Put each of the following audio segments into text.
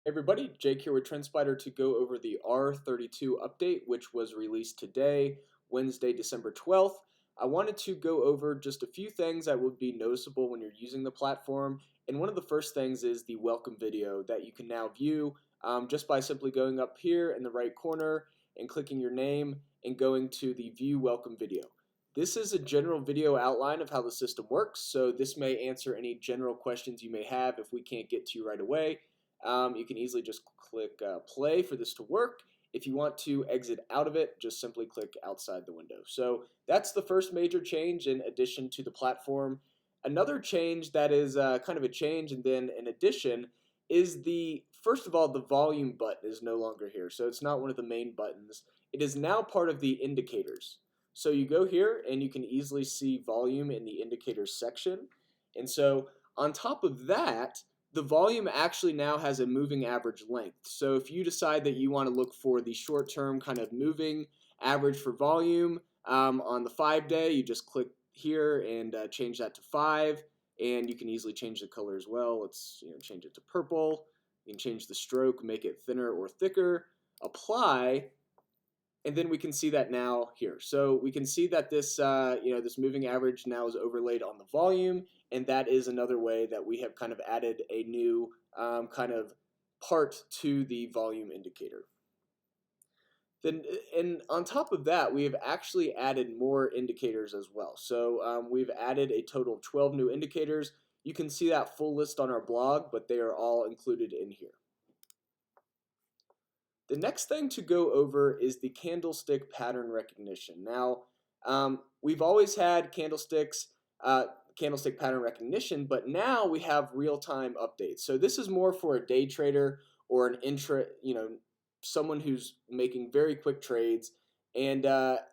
Everybody, Jake here with TrendSpider to go over the R32 update, which was released today, Wednesday, December 12th. I wanted to go over just a few things that would be noticeable when you're using the platform. And one of the first things is the welcome video that you can now view just by simply going up here in the right corner and clicking your name and going to the view welcome video. This is a general video outline of how the system works, so this may answer any general questions you may have if we can't get to you right away. You can easily just click play for this to work. If you want to exit out of it, just simply click outside the window. So that's the first major change in addition to the platform. Another change that is kind of a change and then an addition is first of all, the volume button is no longer here. So it's not one of the main buttons. It is now part of the indicators. So you go here and you can easily see volume in the indicators section. And so on top of that, the volume actually now has a moving average length. So if you decide that you want to look for the short-term kind of moving average for volume on the 5-day, you just click here and change that to 5, and you can easily change the color as well. Let's change it to purple. You can change the stroke, make it thinner or thicker, apply, and then we can see that now here. So we can see that this this moving average now is overlaid on the volume, and that is another way that we have kind of added a new kind of part to the volume indicator. Then, and on top of that, we have actually added more indicators as well. So we've added a total of 12 new indicators. You can see that full list on our blog, but they are all included in here. The next thing to go over is the candlestick pattern recognition. Now, we've always had candlestick pattern recognition, but now we have real-time updates. So this is more for a day trader or an someone who's making very quick trades, and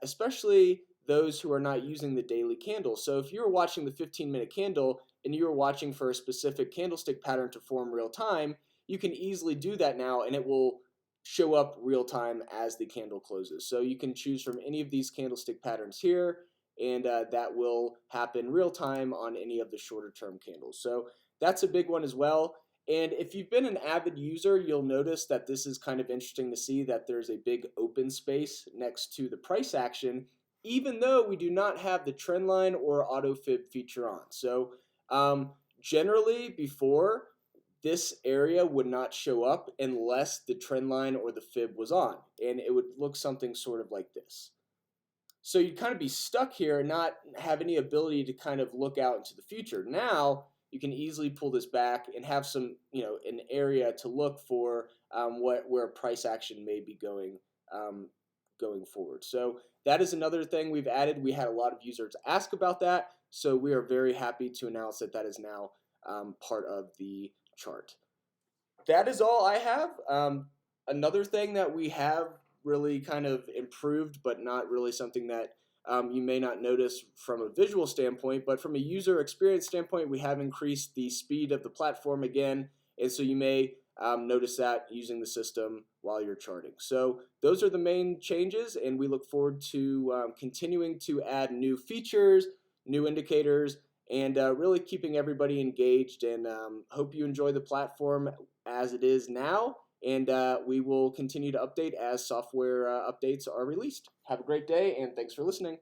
especially those who are not using the daily candle. So if you're watching the 15-minute candle and you're watching for a specific candlestick pattern to form real time, you can easily do that now, and it will show up real time as the candle closes. So you can choose from any of these candlestick patterns here, and that will happen real time on any of the shorter term candles. So that's a big one as well. And if you've been an avid user, you'll notice that this is kind of interesting to see that there's a big open space next to the price action, even though we do not have the trend line or auto fib feature on. So generally before, this area would not show up unless the trend line or the fib was on, and it would look something sort of like this. So you'd kind of be stuck here and not have any ability to kind of look out into the future. Now you can easily pull this back and have some, an area to look for where price action may be going forward. So that is another thing we've added. We had a lot of users ask about that, so we are very happy to announce that that is now part of the chart. That is all I have. Another thing that we have really kind of improved, but not really something that you may not notice from a visual standpoint, but from a user experience standpoint, we have increased the speed of the platform again, and so you may notice that using the system while you're charting. So those are the main changes, and we look forward to continuing to add new features, new indicators, and really keeping everybody engaged, and hope you enjoy the platform as it is now, and we will continue to update as software updates are released. Have a great day, and thanks for listening.